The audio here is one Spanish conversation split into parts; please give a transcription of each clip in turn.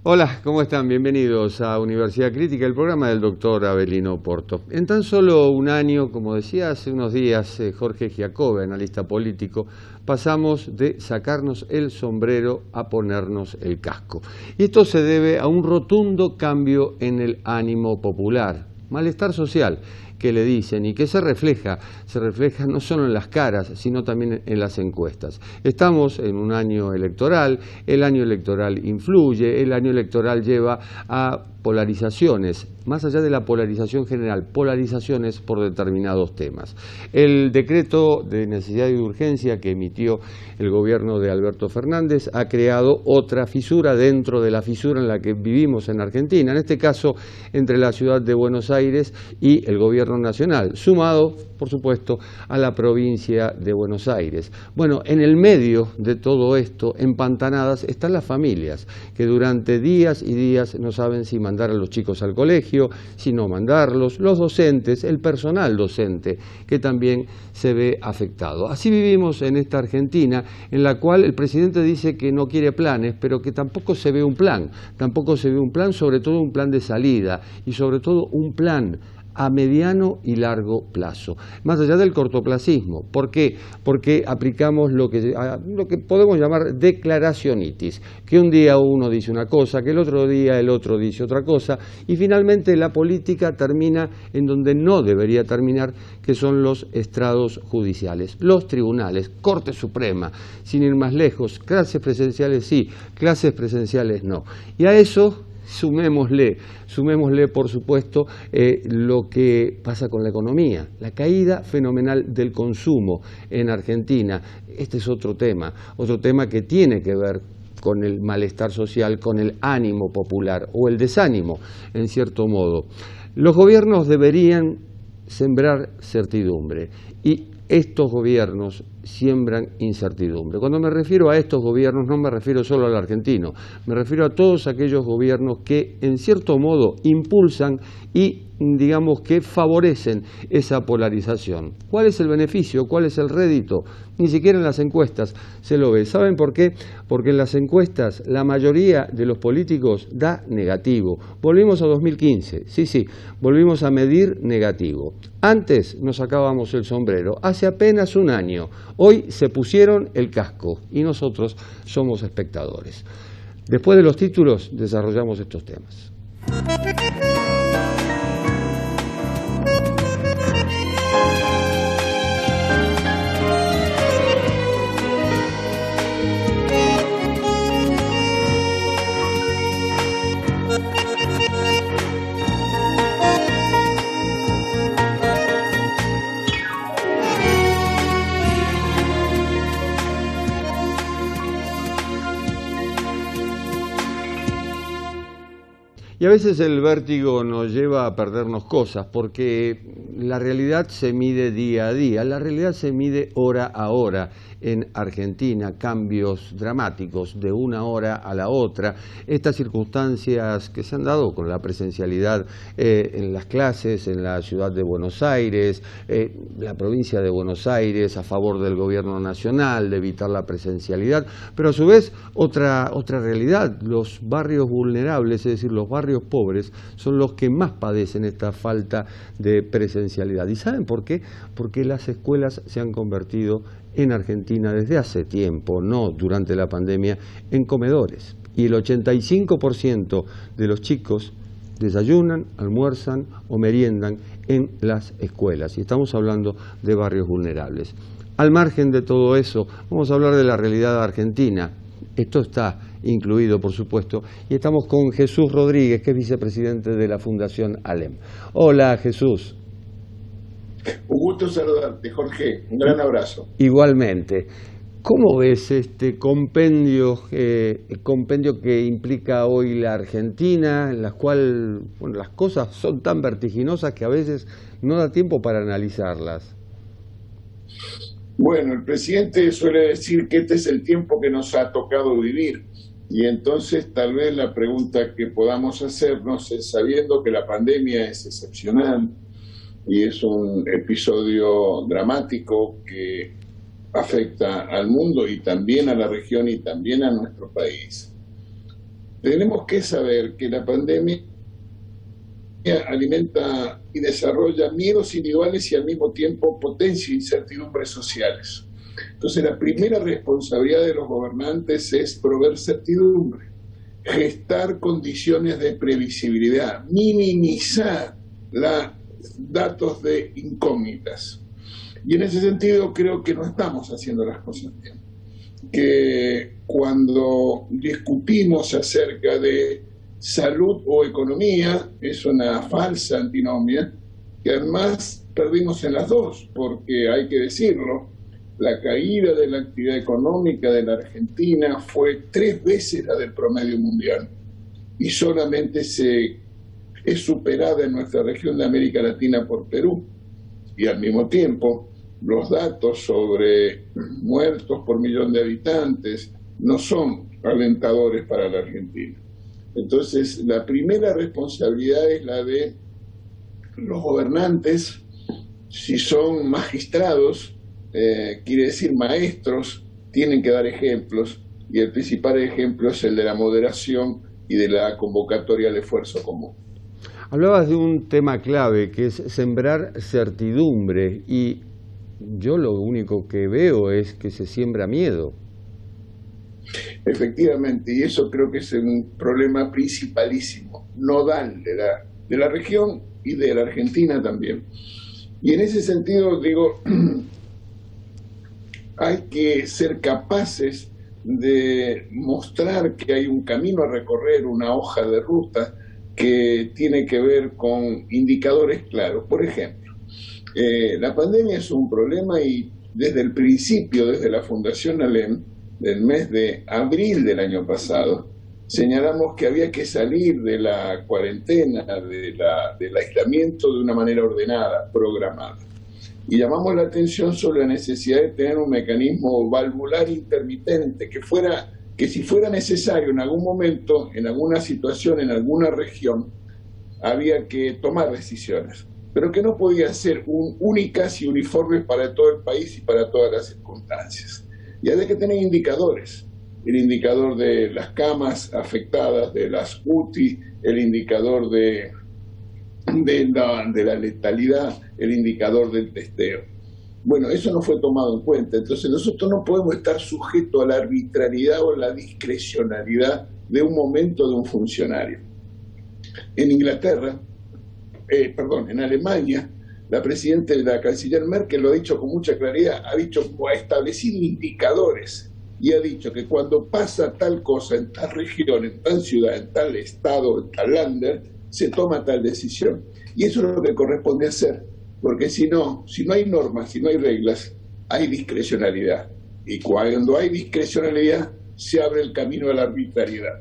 Hola, ¿cómo están? Bienvenidos a Universidad Crítica, el programa del doctor Avelino Porto. En tan solo un año, como decía hace unos días Jorge Giacobbe, analista político, pasamos de sacarnos el sombrero a ponernos el casco. Y esto se debe a un rotundo cambio en el ánimo popular, malestar social, que le dicen y que se refleja no solo en las caras, sino también en las encuestas. Estamos en un año electoral, el año electoral influye, el año electoral lleva a polarizaciones, más allá de la polarización general, polarizaciones por determinados temas. El decreto de necesidad y de urgencia que emitió el gobierno de Alberto Fernández ha creado otra fisura dentro de la fisura en la que vivimos en Argentina, en este caso entre la ciudad de Buenos Aires y el gobierno nacional, sumado, por supuesto, a la provincia de Buenos Aires. Bueno, en el medio de todo esto, empantanadas, están las familias, que durante días y días no saben si mandar a los chicos al colegio, si no mandarlos, los docentes, el personal docente, que también se ve afectado. Así vivimos en esta Argentina, en la cual el presidente dice que no quiere planes, pero que tampoco se ve un plan, sobre todo un plan de salida y sobre todo un plan a mediano y largo plazo, más allá del cortoplacismo. ¿Por qué? Porque aplicamos lo que podemos llamar declaracionitis, que un día uno dice una cosa, que el otro día el otro dice otra cosa, y finalmente la política termina en donde no debería terminar, que son los estrados judiciales, los tribunales, Corte Suprema, sin ir más lejos, clases presenciales sí, clases presenciales no. Y a eso sumémosle por supuesto lo que pasa con la economía, la caída fenomenal del consumo en Argentina. Este es otro tema que tiene que ver con el malestar social, con el ánimo popular o el desánimo, en cierto modo. Los gobiernos deberían sembrar certidumbre y estos gobiernos siembran incertidumbre. Cuando me refiero a estos gobiernos no me refiero solo al argentino, me refiero a todos aquellos gobiernos que en cierto modo impulsan y digamos que favorecen esa polarización. ¿Cuál es el beneficio? ¿Cuál es el rédito? Ni siquiera en las encuestas se lo ve. ¿Saben por qué? Porque en las encuestas la mayoría de los políticos da negativo. Volvimos a 2015, sí, volvimos a medir negativo. Antes nos sacábamos el sombrero, hace apenas un año. Hoy se pusieron el casco y nosotros somos espectadores. Después de los títulos desarrollamos estos temas. Y a veces el vértigo nos lleva a perdernos cosas, porque la realidad se mide día a día, la realidad se mide hora a hora en Argentina, cambios dramáticos de una hora a la otra, estas circunstancias que se han dado con la presencialidad en las clases en la ciudad de Buenos Aires, la provincia de Buenos Aires a favor del gobierno nacional, de evitar la presencialidad, pero a su vez otra realidad, los barrios vulnerables, es decir, los barrios pobres, son los que más padecen esta falta de presencialidad. ¿Y saben por qué? Porque las escuelas se han convertido en Argentina desde hace tiempo, no durante la pandemia, en comedores. Y el 85% de los chicos desayunan, almuerzan o meriendan en las escuelas. Y estamos hablando de barrios vulnerables. Al margen de todo eso, vamos a hablar de la realidad argentina. Esto está incluido, por supuesto, y estamos con Jesús Rodríguez, que es vicepresidente de la Fundación ALEM. Hola, Jesús. Un gusto saludarte, Jorge. Un gran abrazo. Igualmente. ¿Cómo ves este compendio que implica hoy la Argentina, en la cual las cosas son tan vertiginosas que a veces no da tiempo para analizarlas? Bueno, el presidente suele decir que este es el tiempo que nos ha tocado vivir. Y entonces tal vez la pregunta que podamos hacernos es, sabiendo que la pandemia es excepcional y es un episodio dramático que afecta al mundo y también a la región y también a nuestro país, Tenemos que saber que la pandemia alimenta y desarrolla miedos individuales y al mismo tiempo potencia incertidumbres sociales. Entonces, la primera responsabilidad de los gobernantes es proveer certidumbre, gestar condiciones de previsibilidad, minimizar los datos de incógnitas. Y en ese sentido creo que no estamos haciendo las cosas bien. Que cuando discutimos acerca de salud o economía es una falsa antinomia, que además perdimos en las dos, porque hay que decirlo, la caída de la actividad económica de la Argentina fue 3 veces la del promedio mundial y solamente es superada en nuestra región de América Latina por Perú. Y al mismo tiempo, los datos sobre muertos por millón de habitantes no son alentadores para la Argentina. Entonces, la primera responsabilidad es la de los gobernantes, si son magistrados, quiere decir maestros, tienen que dar ejemplos, y el principal ejemplo es el de la moderación y de la convocatoria al esfuerzo común. Hablabas de un tema clave, que es sembrar certidumbre, y yo lo único que veo es que se siembra miedo. Efectivamente, y eso creo que es un problema principalísimo, nodal de la región y de la Argentina también. Y en ese sentido, digo, hay que ser capaces de mostrar que hay un camino a recorrer, una hoja de ruta que tiene que ver con indicadores claros. Por ejemplo, la pandemia es un problema y desde el principio, desde la Fundación ALEM, del mes de abril del año pasado, señalamos que había que salir de la cuarentena, del aislamiento de una manera ordenada, programada. Y llamamos la atención sobre la necesidad de tener un mecanismo valvular intermitente que si fuera necesario en algún momento, en alguna situación, en alguna región, había que tomar decisiones, pero que no podía ser únicas y uniformes para todo el país y para todas las circunstancias. Y había que tener indicadores, el indicador de las camas afectadas, de las UTI, el indicador de la letalidad, el indicador del testeo. Bueno, eso no fue tomado en cuenta, entonces nosotros no podemos estar sujetos a la arbitrariedad o la discrecionalidad de un momento de un funcionario. En Alemania, la presidenta de la canciller Merkel lo ha dicho con mucha claridad, ha establecido indicadores y ha dicho que cuando pasa tal cosa en tal región, en tal ciudad, en tal estado, en tal lander, se toma tal decisión. Y eso es lo que corresponde hacer, porque si no hay normas, si no hay reglas, hay discrecionalidad. Y cuando hay discrecionalidad, se abre el camino a la arbitrariedad.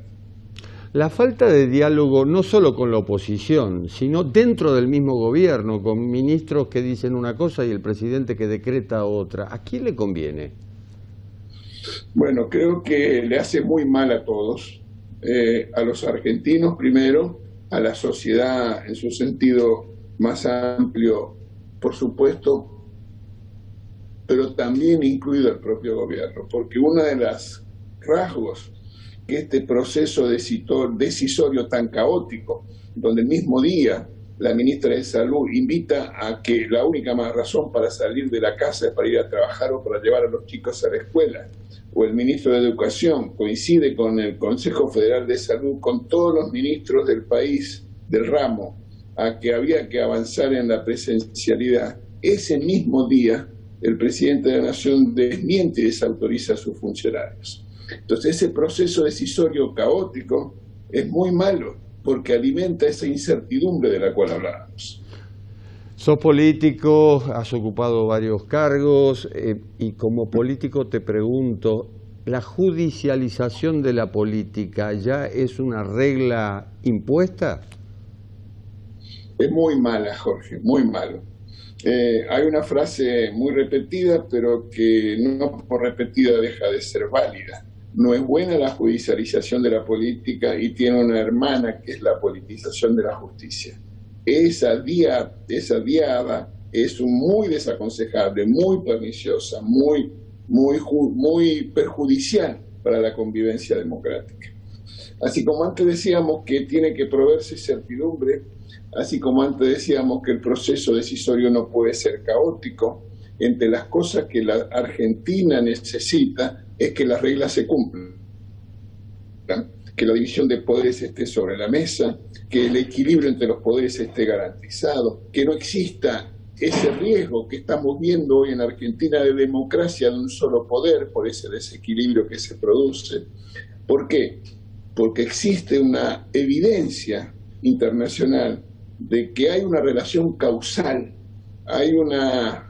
La falta de diálogo no solo con la oposición, sino dentro del mismo gobierno, con ministros que dicen una cosa y el presidente que decreta otra. ¿A quién le conviene? Bueno, creo que le hace muy mal a todos, a los argentinos primero, a la sociedad en su sentido más amplio, por supuesto, pero también incluido el propio gobierno, porque uno de los rasgos que este proceso decisorio tan caótico, donde el mismo día la ministra de Salud invita a que la única más razón para salir de la casa es para ir a trabajar o para llevar a los chicos a la escuela, o el ministro de Educación coincide con el Consejo Federal de Salud, con todos los ministros del país, del ramo, a que había que avanzar en la presencialidad. Ese mismo día, el presidente de la Nación desmiente y desautoriza a sus funcionarios. Entonces ese proceso decisorio caótico es muy malo porque alimenta esa incertidumbre de la cual hablábamos. Sos político, has ocupado varios cargos y como político te pregunto, ¿la judicialización de la política ya es una regla impuesta? Es muy mala, Jorge, muy malo. Hay una frase muy repetida, pero que no por repetida deja de ser válida. No es buena la judicialización de la política y tiene una hermana que es la politización de la justicia. Esa diada es muy desaconsejable, muy perniciosa, muy perjudicial para la convivencia democrática. Así como antes decíamos que tiene que proveerse certidumbre, así como antes decíamos que el proceso decisorio no puede ser caótico, entre las cosas que la Argentina necesita es que las reglas se cumplan, que la división de poderes esté sobre la mesa, que el equilibrio entre los poderes esté garantizado, que no exista ese riesgo que estamos viendo hoy en Argentina de democracia de un solo poder por ese desequilibrio que se produce. ¿Por qué? Porque existe una evidencia internacional de que hay una relación causal, hay una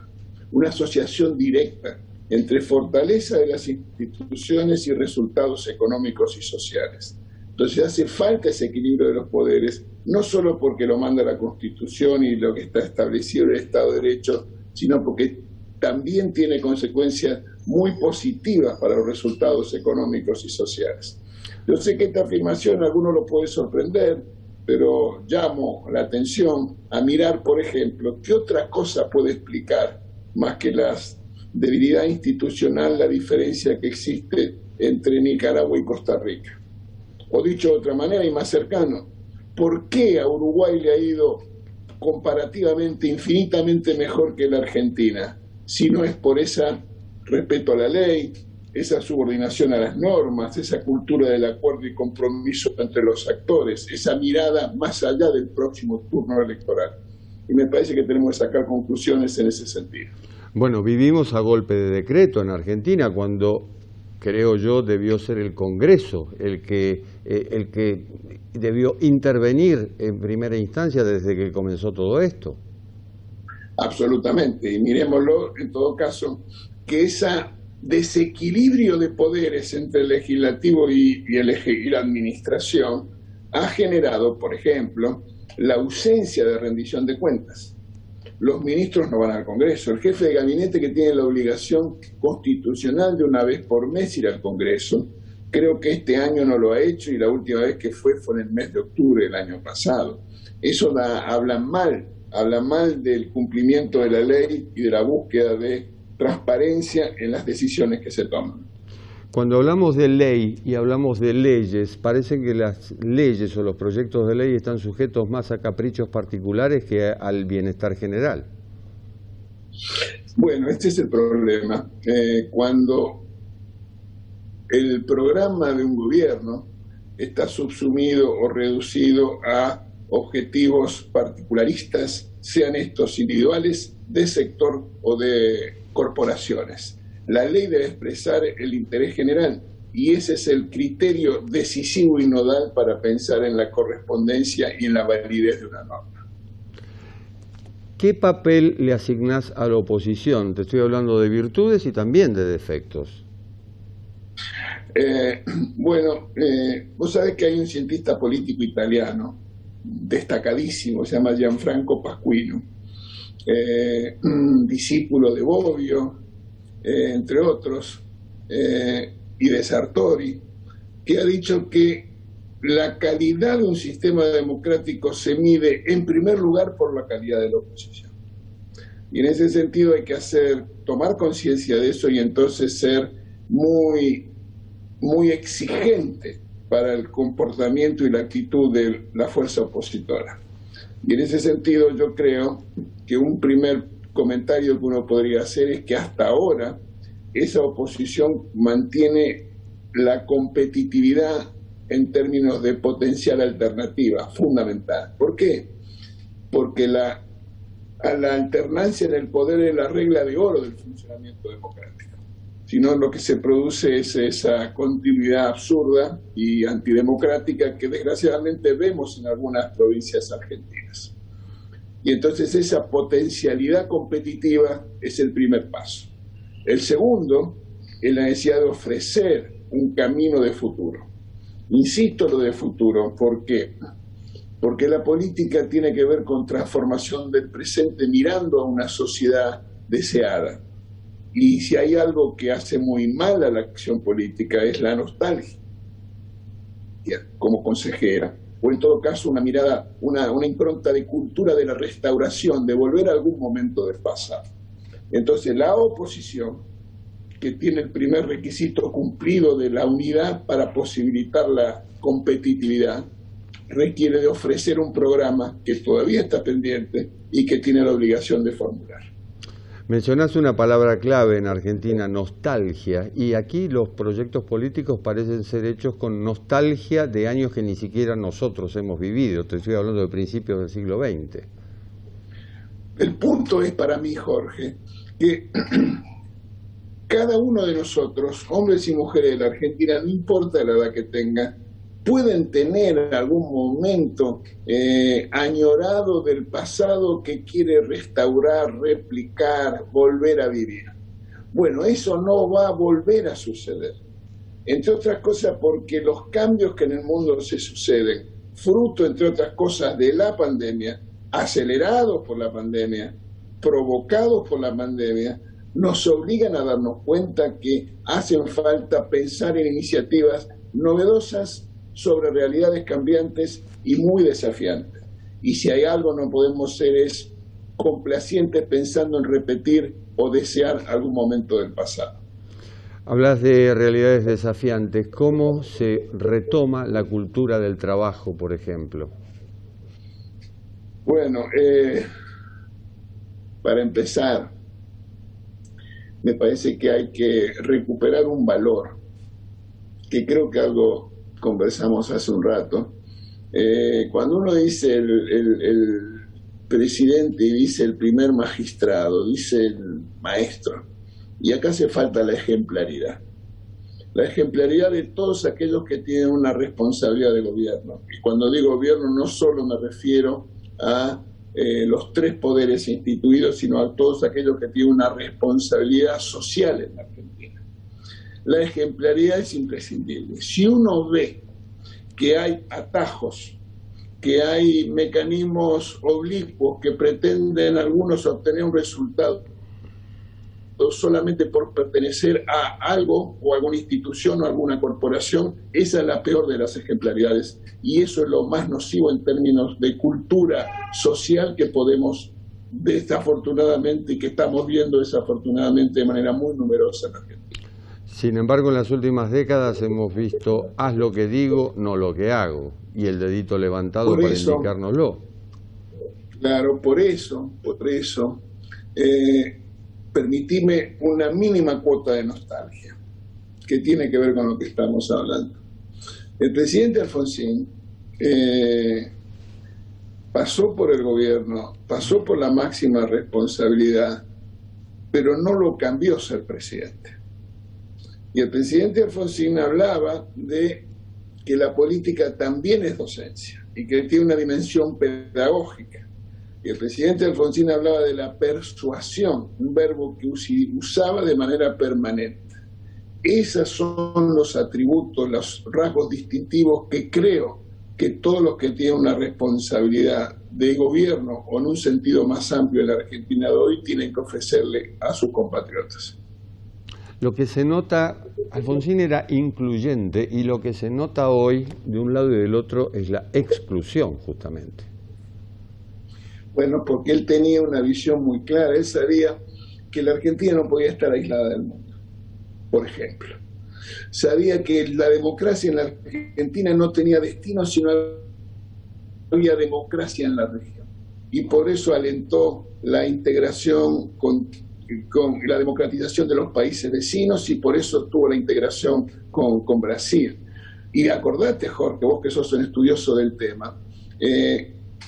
asociación directa entre fortaleza de las instituciones y resultados económicos y sociales. Entonces hace falta ese equilibrio de los poderes, no solo porque lo manda la Constitución y lo que está establecido en el Estado de Derecho, sino porque también tiene consecuencias muy positivas para los resultados económicos y sociales. Yo sé que esta afirmación a algunos lo puede sorprender, pero llamo la atención a mirar, por ejemplo, qué otra cosa puede explicar, más que la debilidad institucional, la diferencia que existe entre Nicaragua y Costa Rica. O dicho de otra manera y más cercano, ¿por qué a Uruguay le ha ido comparativamente, infinitamente mejor que la Argentina? Si no es por ese respeto a la ley, esa subordinación a las normas, esa cultura del acuerdo y compromiso entre los actores, esa mirada más allá del próximo turno electoral. Y me parece que tenemos que sacar conclusiones en ese sentido. Bueno, vivimos a golpe de decreto en Argentina cuando, creo yo, debió ser el Congreso el que debió intervenir en primera instancia desde que comenzó todo esto. Absolutamente, y miremoslo en todo caso, que ese desequilibrio de poderes entre el legislativo y la administración ha generado, por ejemplo, la ausencia de rendición de cuentas. Los ministros no van al Congreso. El jefe de gabinete, que tiene la obligación constitucional de una vez por mes ir al Congreso, creo que este año no lo ha hecho y la última vez que fue en el mes de octubre del año pasado. Eso habla mal del cumplimiento de la ley y de la búsqueda de transparencia en las decisiones que se toman. Cuando hablamos de ley y hablamos de leyes, parece que las leyes o los proyectos de ley están sujetos más a caprichos particulares que al bienestar general. Bueno, este es el problema. Cuando el programa de un gobierno está subsumido o reducido a objetivos particularistas, sean estos individuales, de sector o de corporaciones. La ley debe expresar el interés general y ese es el criterio decisivo y nodal para pensar en la correspondencia y en la validez de una norma. ¿Qué papel le asignás a la oposición? Te estoy hablando de virtudes y también de defectos. Vos sabés que hay un cientista político italiano destacadísimo, se llama Gianfranco Pasquino, discípulo de Bobbio, entre otros, y de Sartori, que ha dicho que la calidad de un sistema democrático se mide en primer lugar por la calidad de la oposición. Y en ese sentido hay que tomar conciencia de eso y entonces ser muy exigente para el comportamiento y la actitud de la fuerza opositora. Y en ese sentido yo creo que un primer comentario que uno podría hacer es que hasta ahora esa oposición mantiene la competitividad en términos de potencial alternativa, fundamental. ¿Por qué? Porque a la alternancia en el poder es la regla de oro del funcionamiento democrático. Si no, lo que se produce es esa continuidad absurda y antidemocrática que desgraciadamente vemos en algunas provincias argentinas. Y entonces esa potencialidad competitiva es el primer paso. El segundo es la necesidad de ofrecer un camino de futuro. Insisto lo de futuro, ¿por qué? Porque la política tiene que ver con transformación del presente mirando a una sociedad deseada. Y si hay algo que hace muy mal a la acción política es la nostalgia, como consejera, o en todo caso una mirada, una impronta de cultura de la restauración, de volver a algún momento del pasado. Entonces la oposición que tiene el primer requisito cumplido de la unidad para posibilitar la competitividad, requiere de ofrecer un programa que todavía está pendiente y que tiene la obligación de formular. Mencionás una palabra clave en Argentina, nostalgia, y aquí los proyectos políticos parecen ser hechos con nostalgia de años que ni siquiera nosotros hemos vivido. Te estoy hablando de principios del siglo XX. El punto es para mí, Jorge, que cada uno de nosotros, hombres y mujeres de la Argentina, no importa la edad que tengan, pueden tener algún momento añorado del pasado que quiere restaurar, replicar, volver a vivir. Bueno, eso no va a volver a suceder. Entre otras cosas porque los cambios que en el mundo se suceden, fruto, entre otras cosas, de la pandemia, acelerados por la pandemia, provocados por la pandemia, nos obligan a darnos cuenta que hacen falta pensar en iniciativas novedosas sobre realidades cambiantes y muy desafiantes. Y si hay algo no podemos ser es complacientes pensando en repetir o desear algún momento del pasado. Hablas de realidades desafiantes. ¿Cómo se retoma la cultura del trabajo, por ejemplo? Bueno, para empezar, me parece que hay que recuperar un valor, que creo que algo conversamos hace un rato. Cuando uno dice el presidente y dice el primer magistrado, dice el maestro, y acá hace falta la ejemplaridad. La ejemplaridad de todos aquellos que tienen una responsabilidad de gobierno. Y cuando digo gobierno no solo me refiero a los tres poderes instituidos, sino a todos aquellos que tienen una responsabilidad social en la Argentina. La ejemplaridad es imprescindible. Si uno ve que hay atajos, que hay mecanismos oblicuos que pretenden algunos obtener un resultado solamente por pertenecer a algo o alguna institución o alguna corporación, esa es la peor de las ejemplaridades y eso es lo más nocivo en términos de cultura social que podemos desafortunadamente y que estamos viendo desafortunadamente de manera muy numerosa en la Argentina. Sin embargo, en las últimas décadas hemos visto haz lo que digo, no lo que hago, y el dedito levantado para indicárnoslo. Claro, por eso, permitime una mínima cuota de nostalgia, que tiene que ver con lo que estamos hablando. El presidente Alfonsín pasó por el gobierno, pasó por la máxima responsabilidad, pero no lo cambió ser presidente. Y el presidente Alfonsín hablaba de que la política también es docencia y que tiene una dimensión pedagógica. Y el presidente Alfonsín hablaba de la persuasión, un verbo que usaba de manera permanente. Esos son los atributos, los rasgos distintivos que creo que todos los que tienen una responsabilidad de gobierno o en un sentido más amplio en la Argentina de hoy tienen que ofrecerle a sus compatriotas. Lo que se nota, Alfonsín era incluyente y lo que se nota hoy de un lado y del otro es la exclusión justamente. Bueno, porque él tenía una visión muy clara, él sabía que la Argentina no podía estar aislada del mundo, por ejemplo. Sabía que la democracia en la Argentina no tenía destino, sino había democracia en la región. Y por eso alentó la integración con la democratización de los países vecinos y por eso tuvo la integración con Brasil. Y acordate, Jorge, vos que sos un estudioso del tema,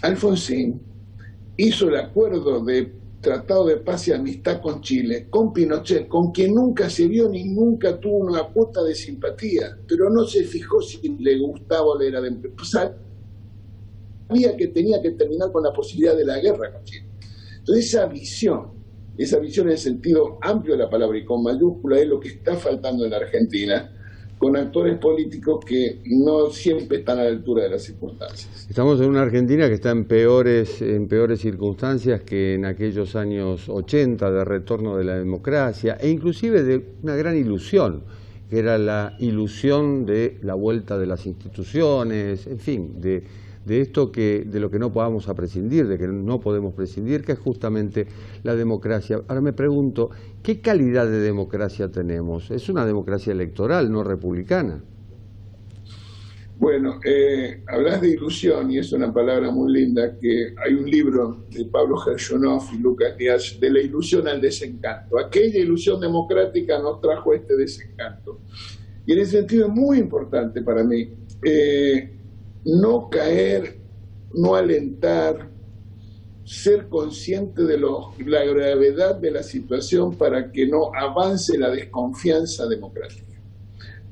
Alfonsín hizo el acuerdo de Tratado de Paz y Amistad con Chile, con Pinochet, con quien nunca se vio ni nunca tuvo una cuota de simpatía, pero no se fijó si le gustaba o le era de... Sabía que tenía que terminar con la posibilidad de la guerra con Chile. Entonces esa visión en el sentido amplio de la palabra y con mayúscula es lo que está faltando en la Argentina, con actores políticos que no siempre están a la altura de las circunstancias. Estamos en una Argentina que está en peores circunstancias que en aquellos años 80 de retorno de la democracia e inclusive de una gran ilusión, que era la ilusión de la vuelta de las instituciones, en fin, de de esto de lo que no podamos prescindir, de que no podemos prescindir, que es justamente la democracia. Ahora me pregunto, ¿qué calidad de democracia tenemos? Es una democracia electoral, no republicana. Bueno, hablas de ilusión y es una palabra muy linda, que hay un libro de Pablo Gershonov y Lucas Diaz, de la ilusión al desencanto. Aquella ilusión democrática nos trajo este desencanto. Y en ese sentido es muy importante para mí no caer, no alentar, ser consciente de la gravedad de la situación para que no avance la desconfianza democrática,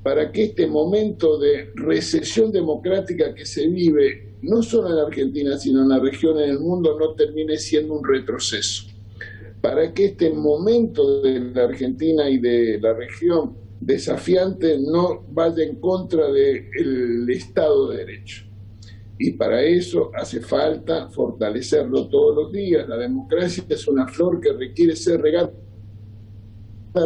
para que este momento de recesión democrática que se vive, no solo en Argentina, sino en la región, en el mundo, no termine siendo un retroceso, para que este momento de la Argentina y de la región desafiante no vaya en contra del Estado de Derecho. Y para eso hace falta fortalecerlo todos los días. La democracia es una flor que requiere ser regada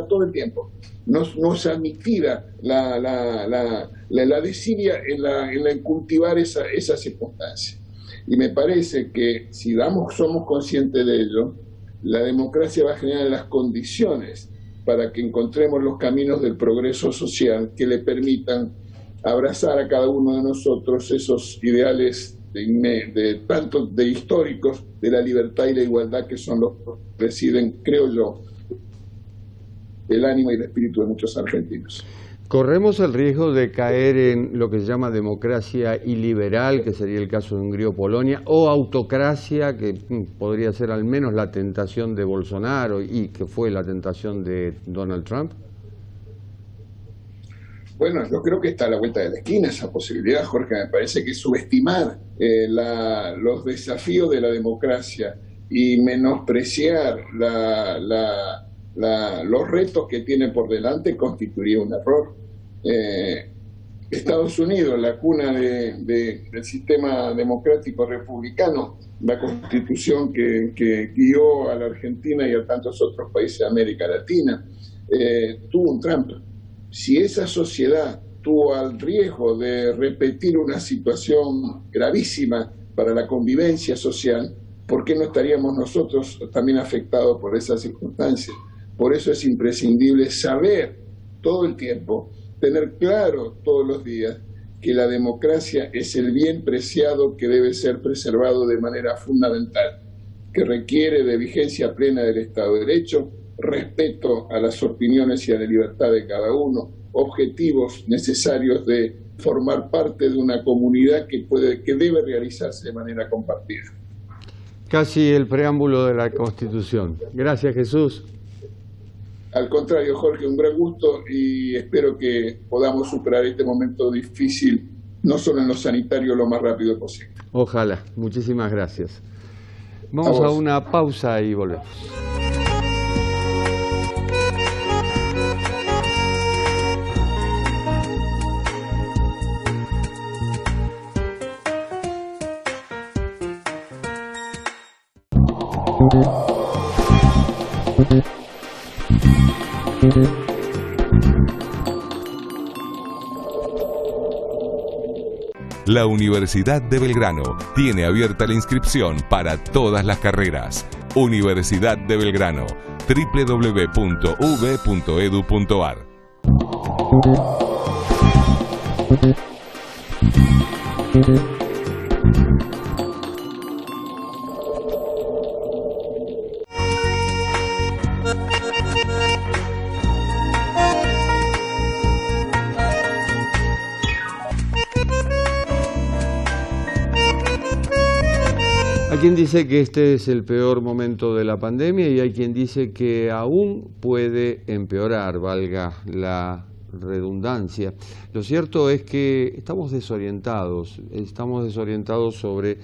todo el tiempo. Nos admitida la desidia en cultivar esa circunstancia. Y me parece que si somos conscientes de ello, la democracia va a generar las condiciones para que encontremos los caminos del progreso social que le permitan abrazar a cada uno de nosotros esos ideales tanto de históricos de la libertad y la igualdad, que son los que presiden, creo yo, el ánimo y el espíritu de muchos argentinos. ¿Corremos el riesgo de caer en lo que se llama democracia iliberal, que sería el caso de Hungría o Polonia, o autocracia, que podría ser al menos la tentación de Bolsonaro y que fue la tentación de Donald Trump? Bueno, yo creo que está a la vuelta de la esquina esa posibilidad, Jorge. Me parece que subestimar los desafíos de la democracia y menospreciar los retos que tiene por delante constituiría un error. Estados Unidos, la cuna del sistema democrático republicano, la constitución que guió a la Argentina y a tantos otros países de América Latina, tuvo un Trump. Si esa sociedad tuvo al riesgo de repetir una situación gravísima para la convivencia social, ¿por qué no estaríamos nosotros también afectados por esas circunstancias? Por eso es imprescindible saber todo el tiempo, tener claro todos los días que la democracia es el bien preciado que debe ser preservado de manera fundamental, que requiere de vigencia plena del Estado de Derecho, respeto a las opiniones y a la libertad de cada uno, objetivos necesarios de formar parte de una comunidad que debe realizarse de manera compartida. Casi el preámbulo de la Constitución. Gracias, Jesús. Al contrario, Jorge, un gran gusto y espero que podamos superar este momento difícil, no solo en lo sanitario, lo más rápido posible. Ojalá. Muchísimas gracias. Vamos a una pausa y volvemos. La Universidad de Belgrano tiene abierta la inscripción para todas las carreras. Universidad de Belgrano, www.uv.edu.ar. Hay quien dice que este es el peor momento de la pandemia y hay quien dice que aún puede empeorar, valga la redundancia. Lo cierto es que estamos desorientados sobre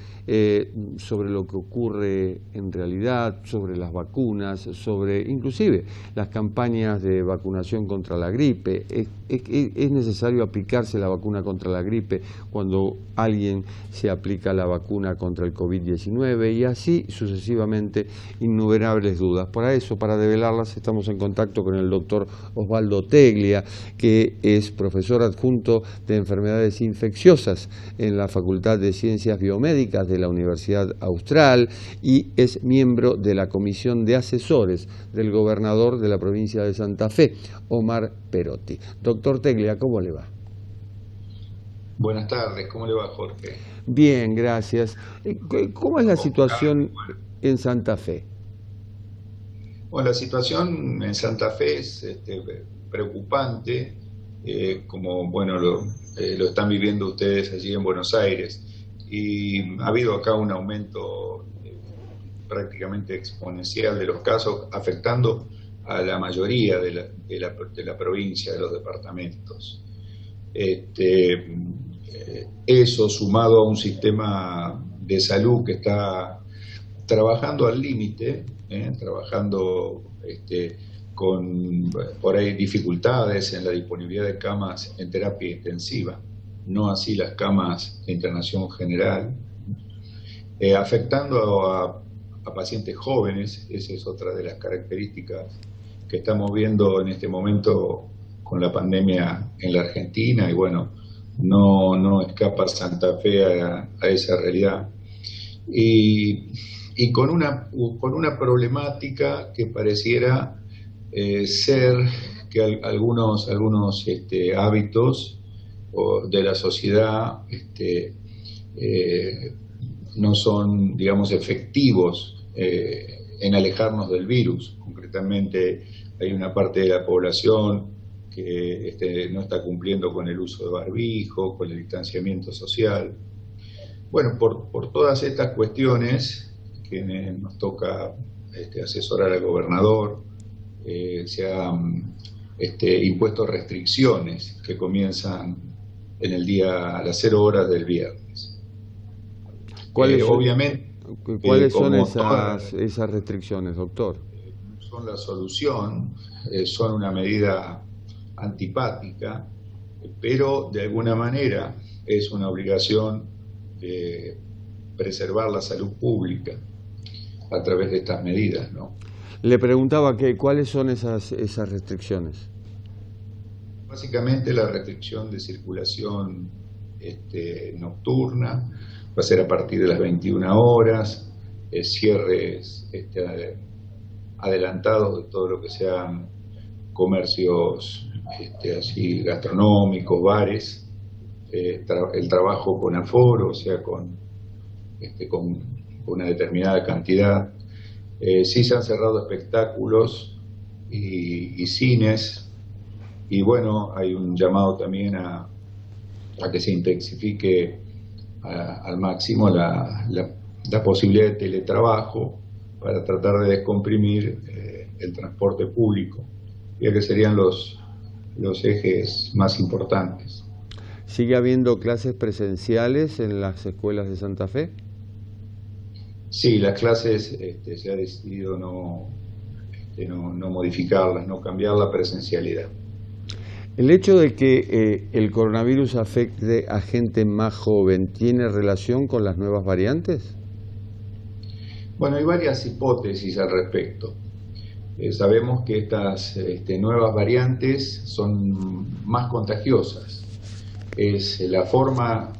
lo que ocurre en realidad, sobre las vacunas, sobre inclusive las campañas de vacunación contra la gripe. Es necesario aplicarse la vacuna contra la gripe cuando alguien se aplica la vacuna contra el COVID-19 y así sucesivamente innumerables dudas. Para eso, para develarlas, estamos en contacto con el doctor Osvaldo Teglia, que es profesor adjunto de enfermedades infecciosas en la Facultad de Ciencias Biomédicas de la Universidad Austral y es miembro de la Comisión de Asesores del gobernador de la provincia de Santa Fe, Omar Perotti. Doctor Teglia, ¿cómo le va? Buenas tardes, ¿cómo le va, Jorge? Bien, gracias. ¿Cómo es la situación en Santa Fe? Bueno, la situación en Santa Fe es preocupante, como bueno lo están viviendo ustedes allí en Buenos Aires, y ha habido acá un aumento prácticamente exponencial de los casos, afectando a la mayoría de la provincia, de los departamentos. Eso sumado a un sistema de salud que está trabajando al límite, trabajando con por ahí dificultades en la disponibilidad de camas en terapia intensiva, no así las camas de internación general, afectando a pacientes jóvenes. Esa es otra de las características que estamos viendo en este momento con la pandemia en la Argentina, y bueno, no escapa Santa Fe a esa realidad. Y con una problemática que pareciera ser que algunos hábitos de la sociedad no son, digamos, efectivos en alejarnos del virus. Concretamente, hay una parte de la población que no está cumpliendo con el uso de barbijo, con el distanciamiento social. Bueno, por todas estas cuestiones que nos toca asesorar al gobernador, se han impuesto restricciones que comienzan a las 0 horas del viernes. ¿Cuáles son esas restricciones, doctor? Son la solución, son una medida antipática, pero de alguna manera es una obligación de preservar la salud pública a través de estas medidas, ¿no? Le preguntaba cuáles son esas restricciones. Básicamente la restricción de circulación nocturna va a ser a partir de las 21 horas, cierres adelantados de todo lo que sean comercios así gastronómicos, bares, el trabajo con aforo, o sea, con una determinada cantidad. Sí se han cerrado espectáculos y cines, y bueno, hay un llamado también a que se intensifique al máximo la posibilidad de teletrabajo para tratar de descomprimir el transporte público, ya que serían los ejes más importantes. ¿Sigue habiendo clases presenciales en las escuelas de Santa Fe? Sí, las clases se ha decidido no modificarlas, no cambiar la presencialidad. ¿El hecho de que el coronavirus afecte a gente más joven tiene relación con las nuevas variantes? Bueno, hay varias hipótesis al respecto. Sabemos que estas nuevas variantes son más contagiosas. Es la forma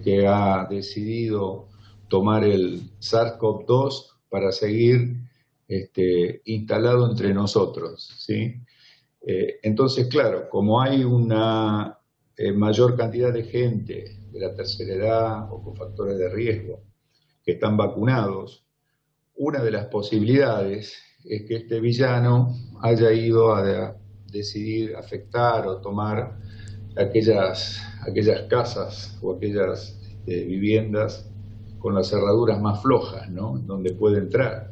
que ha decidido tomar el SARS-CoV-2 para seguir instalado entre nosotros, ¿sí? Entonces, claro, como hay una mayor cantidad de gente de la tercera edad o con factores de riesgo que están vacunados, una de las posibilidades es que este villano haya ido a decidir afectar o tomar aquellas casas o aquellas viviendas con las cerraduras más flojas, ¿no?, donde puede entrar.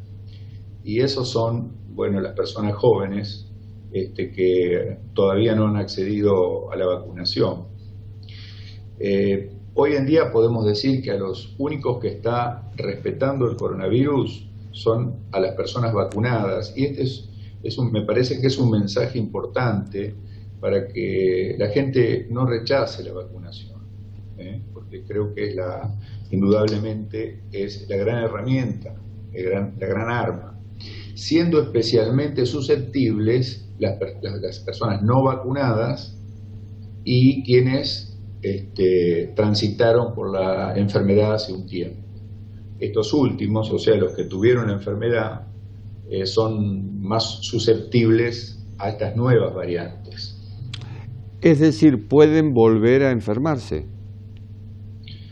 Y esos son, bueno, las personas jóvenes que todavía no han accedido a la vacunación. Hoy en día podemos decir que a los únicos que está respetando el coronavirus son a las personas vacunadas, y me parece que es un mensaje importante para que la gente no rechace la vacunación, porque creo que indudablemente es la gran herramienta, la gran arma, siendo especialmente susceptibles las personas no vacunadas y quienes transitaron por la enfermedad hace un tiempo. Estos últimos, o sea, los que tuvieron la enfermedad, son más susceptibles a estas nuevas variantes. Es decir, pueden volver a enfermarse.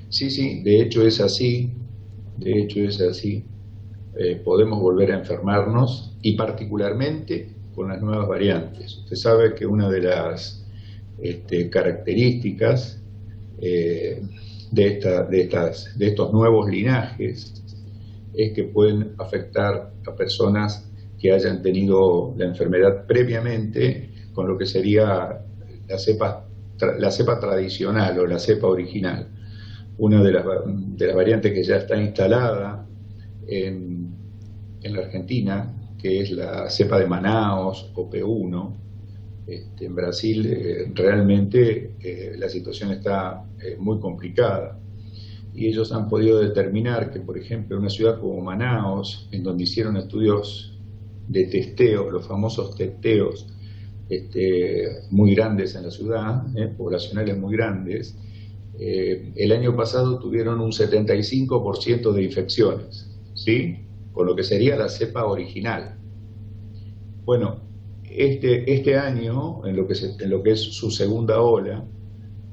Sí, de hecho es así, podemos volver a enfermarnos y particularmente con las nuevas variantes. Usted sabe que una de las características de estos nuevos linajes es que pueden afectar a personas que hayan tenido la enfermedad previamente con lo que sería la cepa tradicional o la cepa original. Una de las variantes que ya está instalada en la Argentina, que es la cepa de Manaos o P1. En Brasil realmente la situación está muy complicada y ellos han podido determinar que, por ejemplo, en una ciudad como Manaos, en donde hicieron estudios de testeo, los famosos testeos muy grandes en la ciudad, poblacionales muy grandes, el año pasado tuvieron un 75% de infecciones, ¿sí? Con lo que sería la cepa original. Bueno, este año, en lo que es su segunda ola,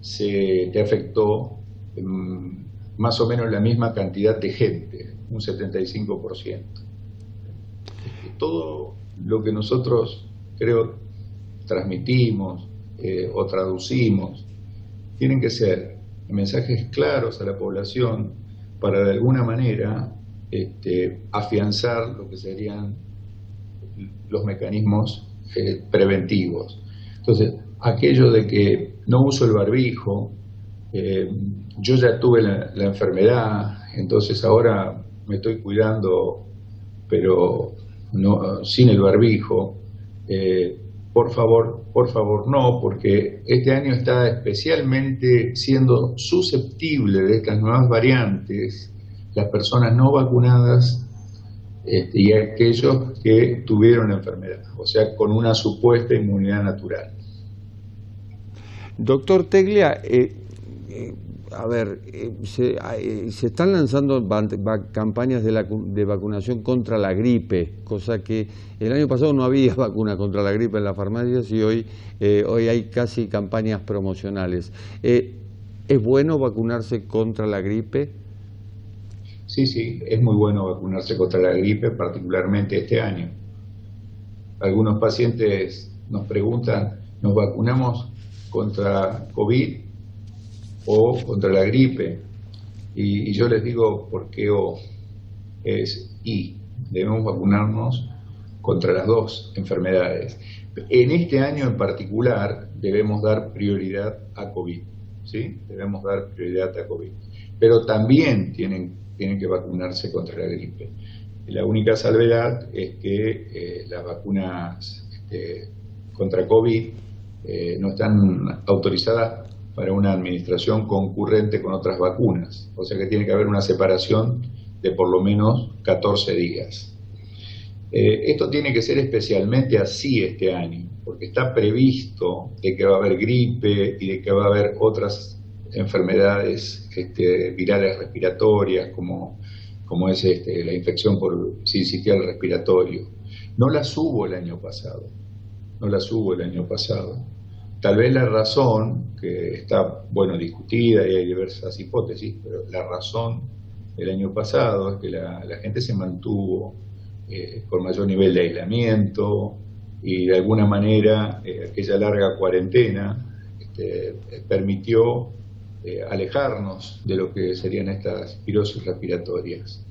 se afectó más o menos la misma cantidad de gente, un 75%. Todo lo que nosotros, creo, transmitimos o traducimos, tienen que ser mensajes claros a la población para de alguna manera afianzar lo que serían los mecanismos preventivos. Entonces, aquello de que no uso el barbijo, yo ya tuve la enfermedad, entonces ahora me estoy cuidando, pero no, sin el barbijo, por favor no, porque este año está especialmente siendo susceptible de estas nuevas variantes las personas no vacunadas y aquellos que tuvieron la enfermedad, o sea, con una supuesta inmunidad natural. Doctor Teglia, se están lanzando campañas de vacunación contra la gripe, cosa que el año pasado no había vacuna contra la gripe en las farmacias y hoy hay casi campañas promocionales. ¿Es bueno vacunarse contra la gripe? Sí, es muy bueno vacunarse contra la gripe, particularmente este año. Algunos pacientes nos preguntan, ¿nos vacunamos contra COVID o contra la gripe? Y yo les digo, ¿por qué o? Es y. Debemos vacunarnos contra las dos enfermedades. En este año en particular debemos dar prioridad a COVID, ¿sí? Debemos dar prioridad a COVID. Pero también tienen que vacunarse contra la gripe. La única salvedad es que las vacunas contra COVID no están autorizadas para una administración concurrente con otras vacunas, o sea que tiene que haber una separación de por lo menos 14 días. Esto tiene que ser especialmente así este año, porque está previsto de que va a haber gripe y de que va a haber otras enfermedades virales respiratorias como es la infección por sincitial respiratorio. No las hubo el año pasado. Tal vez la razón, que está discutida y hay diversas hipótesis, pero la razón del año pasado es que la gente se mantuvo con mayor nivel de aislamiento y de alguna manera aquella larga cuarentena permitió alejarnos de lo que serían estas virosis respiratorias.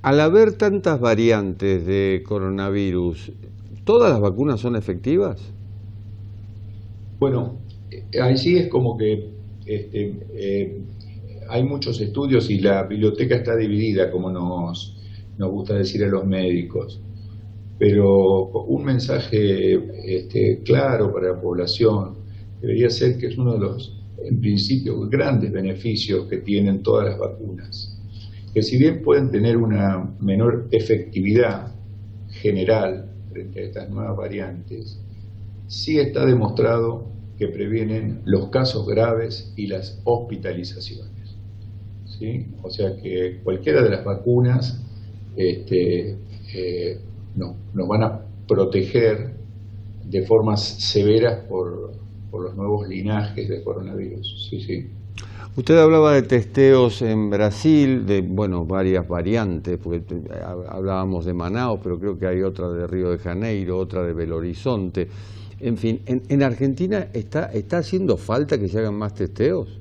Al haber tantas variantes de coronavirus, ¿todas las vacunas son efectivas? Bueno, ahí sí es como que hay muchos estudios y la biblioteca está dividida, como nos gusta decir a los médicos. Pero un mensaje claro para la población debería ser que es uno de los, en principio, grandes beneficios que tienen todas las vacunas. Que si bien pueden tener una menor efectividad general frente a estas nuevas variantes, sí está demostrado que previenen los casos graves y las hospitalizaciones, ¿sí? O sea que cualquiera de las vacunas nos van a proteger de formas severas por los nuevos linajes de coronavirus. Sí, sí. Usted hablaba de testeos en Brasil, de varias variantes, porque hablábamos de Manaus, pero creo que hay otra de Río de Janeiro, otra de Belo Horizonte. En fin, ¿en Argentina está haciendo falta que se hagan más testeos?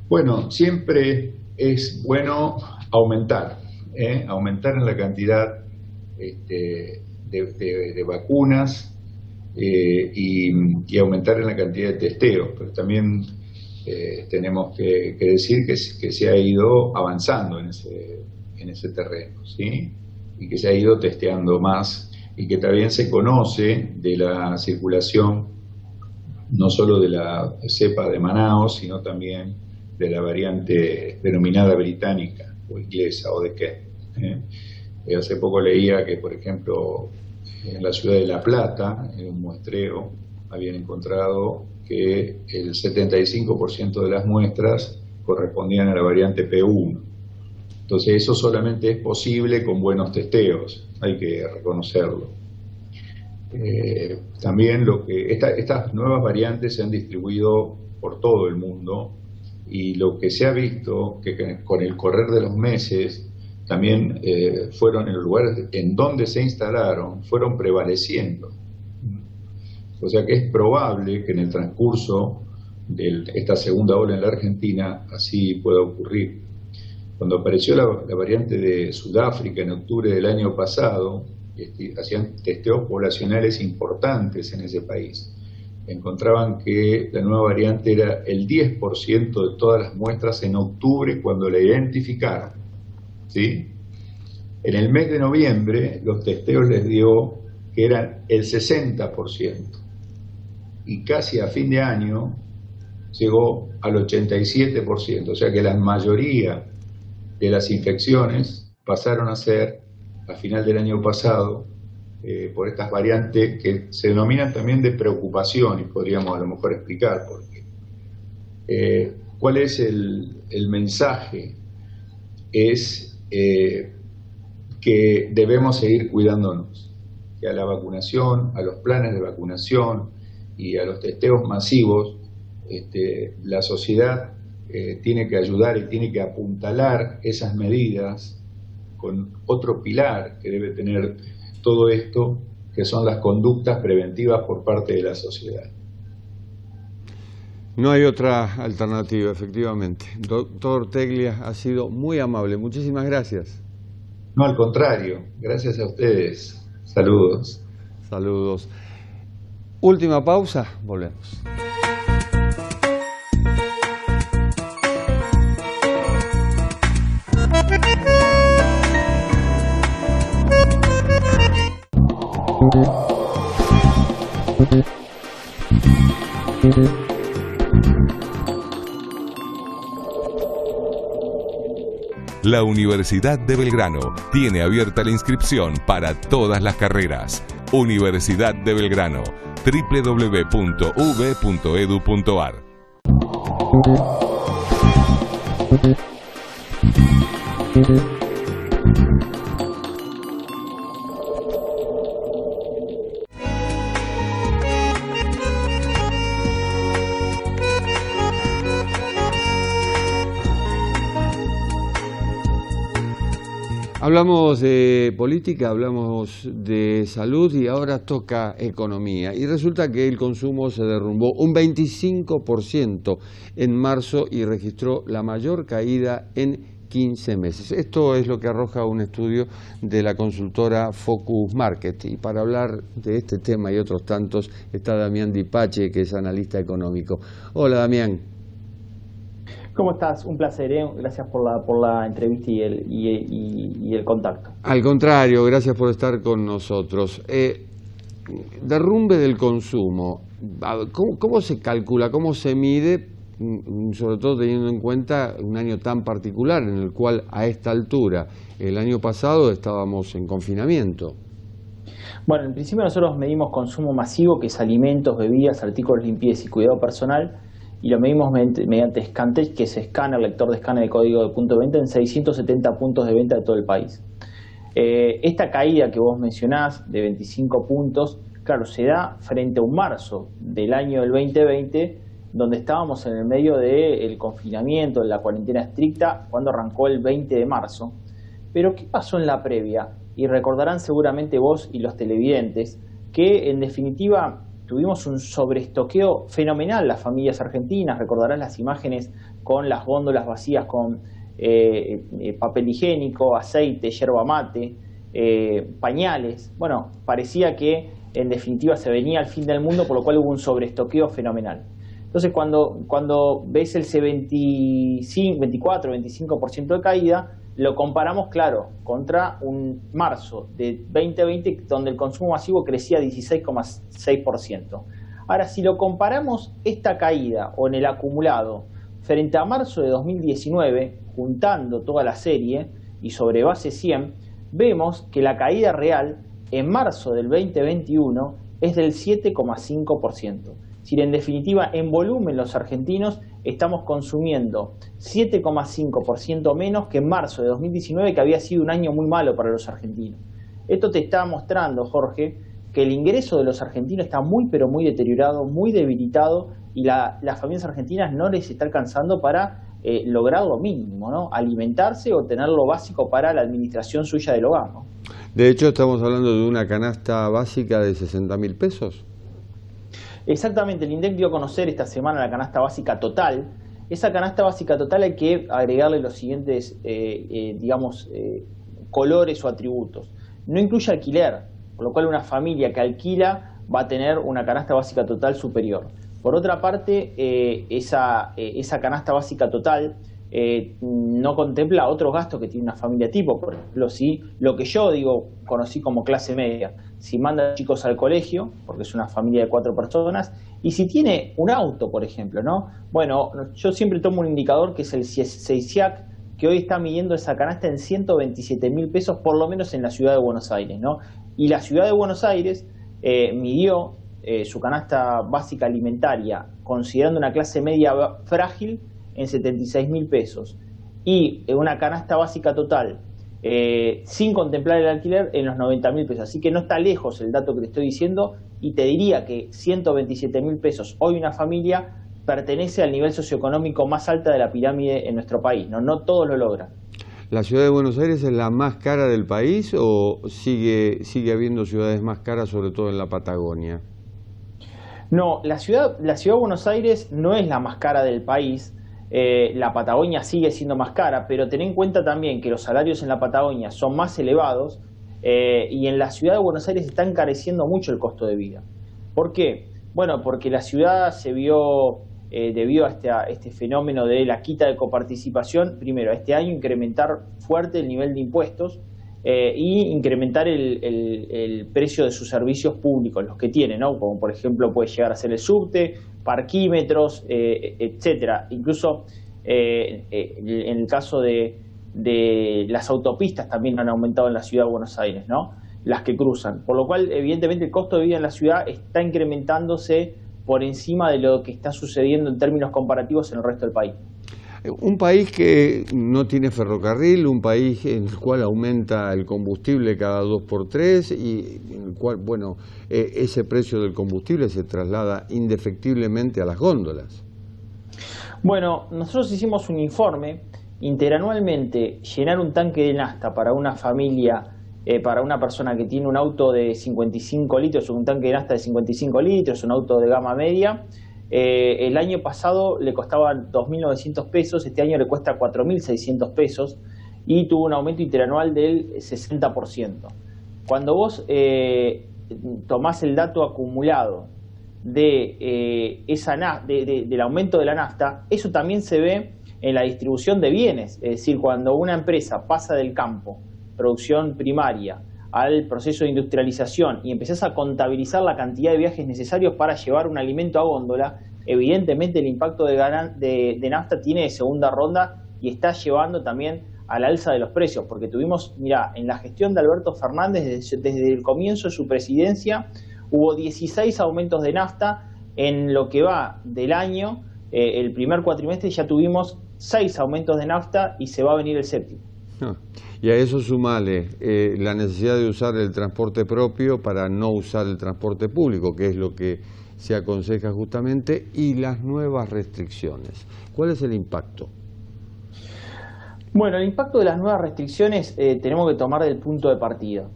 Bueno, siempre es bueno aumentar en la cantidad de vacunas y aumentar en la cantidad de testeos, pero también tenemos que decir que se ha ido avanzando en ese terreno, ¿sí? Y que se ha ido testeando más y que también se conoce de la circulación no solo de la cepa de Manaus, sino también de la variante denominada británica o inglesa o de qué. Hace poco leía que, por ejemplo, en la ciudad de La Plata, en un muestreo, habían encontrado que el 75% de las muestras correspondían a la variante P1. Entonces eso solamente es posible con buenos testeos, hay que reconocerlo. También estas nuevas variantes se han distribuido por todo el mundo y lo que se ha visto que con el correr de los meses también fueron en los lugares en donde se instalaron, fueron prevaleciendo. O sea que es probable que en el transcurso de esta segunda ola en la Argentina así pueda ocurrir. Cuando apareció la variante de Sudáfrica en octubre del año pasado, hacían testeos poblacionales importantes en ese país. Encontraban que la nueva variante era el 10% de todas las muestras en octubre cuando la identificaron, ¿sí? En el mes de noviembre los testeos les dio que eran el 60%. Y casi a fin de año llegó al 87%, o sea que la mayoría de las infecciones pasaron a ser, a final del año pasado, por estas variantes que se denominan también de preocupación, y podríamos a lo mejor explicar por qué. ¿Cuál es el mensaje? Es que debemos seguir cuidándonos, que a la vacunación, a los planes de vacunación y a los testeos masivos, la sociedad tiene que ayudar y tiene que apuntalar esas medidas con otro pilar que debe tener todo esto, que son las conductas preventivas por parte de la sociedad. No hay otra alternativa, efectivamente. Doctor Teglia, ha sido muy amable. Muchísimas gracias. No, al contrario. Gracias a ustedes. Saludos. Saludos. Última pausa, volvemos. La Universidad de Belgrano tiene abierta la inscripción para todas las carreras. Universidad de Belgrano, www.uv.edu.ar. Hablamos de política, hablamos de salud y ahora toca economía. Y resulta que el consumo se derrumbó un 25% en marzo y registró la mayor caída en 15 meses. Esto es lo que arroja un estudio de la consultora Focus Market. Y para hablar de este tema y otros tantos está Damián Di Pace, que es analista económico. Hola, Damián. ¿Cómo estás? Un placer, gracias por la entrevista y el contacto. Al contrario, gracias por estar con nosotros. Derrumbe del consumo, ¿cómo se calcula, cómo se mide, sobre todo teniendo en cuenta un año tan particular en el cual a esta altura, el año pasado estábamos en confinamiento? Bueno, en principio nosotros medimos consumo masivo, que es alimentos, bebidas, artículos de limpieza y cuidado personal, y lo medimos mediante Scantech, que es escáner, lector de escáner de código de punto de venta en 670 puntos de venta de todo el país. Esta caída que vos mencionás de 25 puntos, claro, se da frente a un marzo del año del 2020, donde estábamos en el medio del confinamiento, de la cuarentena estricta, cuando arrancó el 20 de marzo. Pero ¿qué pasó en la previa? Y recordarán seguramente vos y los televidentes que en definitiva tuvimos un sobreestoqueo fenomenal las familias argentinas. Recordarán las imágenes con las góndolas vacías con papel higiénico, aceite, yerba mate, pañales. Bueno, parecía que en definitiva se venía al fin del mundo, por lo cual hubo un sobreestoqueo fenomenal. Entonces cuando ves ese 24, 25% de caída, lo comparamos, claro, contra un marzo de 2020 donde el consumo masivo crecía 16,6%. Ahora, si lo comparamos esta caída o en el acumulado frente a marzo de 2019, juntando toda la serie y sobre base 100, vemos que la caída real en marzo del 2021 es del 7,5%. Es decir, en definitiva, en volumen los argentinos estamos consumiendo 7,5% menos que en marzo de 2019, que había sido un año muy malo para los argentinos. Esto te está mostrando, Jorge, que el ingreso de los argentinos está muy pero muy deteriorado, muy debilitado, y las familias argentinas no les está alcanzando para lograr lo mínimo, ¿no? Alimentarse o tener lo básico para la administración suya del hogar, ¿no? De hecho, estamos hablando de una canasta básica de 60.000 pesos. Exactamente, el INDEC dio a conocer esta semana la canasta básica total. Esa canasta básica total hay que agregarle los siguientes, colores o atributos. No incluye alquiler, por lo cual una familia que alquila va a tener una canasta básica total superior. Por otra parte, esa canasta básica total no contempla otros gastos que tiene una familia tipo. Por ejemplo, si lo que yo conocí como clase media, si manda chicos al colegio, porque es una familia de 4 personas, y si tiene un auto, por ejemplo, ¿no? Bueno, yo siempre tomo un indicador que es el CEICIAC, que hoy está midiendo esa canasta en 127.000 pesos, por lo menos en la ciudad de Buenos Aires, ¿no? Y la ciudad de Buenos Aires midió su canasta básica alimentaria, considerando una clase media frágil, en 76.000 pesos. Y una canasta básica total, sin contemplar el alquiler, en los 90.000 pesos. Así que no está lejos el dato que te estoy diciendo, y te diría que 127.000 pesos hoy una familia pertenece al nivel socioeconómico más alta de la pirámide en nuestro país, ¿no? No todos lo logran. ¿La ciudad de Buenos Aires es la más cara del país o sigue habiendo ciudades más caras, sobre todo en la Patagonia? No, la ciudad de Buenos Aires no es la más cara del país. La Patagonia sigue siendo más cara, pero ten en cuenta también que los salarios en la Patagonia son más elevados, y en la ciudad de Buenos Aires está encareciendo mucho el costo de vida. ¿Por qué? Bueno, porque la ciudad se vio, debido a este fenómeno de la quita de coparticipación, primero, este año incrementar fuerte el nivel de impuestos y incrementar el precio de sus servicios públicos, los que tiene, ¿no? Como por ejemplo puede llegar a ser el subte, parquímetros, etcétera. Incluso en el caso de las autopistas también han aumentado en la ciudad de Buenos Aires, ¿no? Las que cruzan. Por lo cual, evidentemente, el costo de vida en la ciudad está incrementándose por encima de lo que está sucediendo en términos comparativos en el resto del país. Un país que no tiene ferrocarril, un país en el cual aumenta el combustible cada 2x3 y en el cual, bueno, ese precio del combustible se traslada indefectiblemente a las góndolas. Bueno, nosotros hicimos un informe. Interanualmente, llenar un tanque de nafta para una familia, para una persona que tiene un auto de 55 litros, un tanque de nafta de 55 litros, un auto de gama media, el año pasado le costaba 2.900 pesos, este año le cuesta 4.600 pesos y tuvo un aumento interanual del 60%. Cuando vos tomás el dato acumulado de del aumento de la nafta, eso también se ve en la distribución de bienes. Es decir, cuando una empresa pasa del campo, producción primaria, al proceso de industrialización y empezás a contabilizar la cantidad de viajes necesarios para llevar un alimento a góndola, evidentemente el impacto de nafta tiene de segunda ronda y está llevando también al alza de los precios, porque tuvimos, mira, en la gestión de Alberto Fernández, desde el comienzo de su presidencia, hubo 16 aumentos de nafta. En lo que va del año, el primer cuatrimestre ya tuvimos 6 aumentos de nafta y se va a venir el séptimo. Y a eso sumale la necesidad de usar el transporte propio para no usar el transporte público, que es lo que se aconseja justamente, y las nuevas restricciones. ¿Cuál es el impacto? Bueno, el impacto de las nuevas restricciones tenemos que tomar del punto de partida.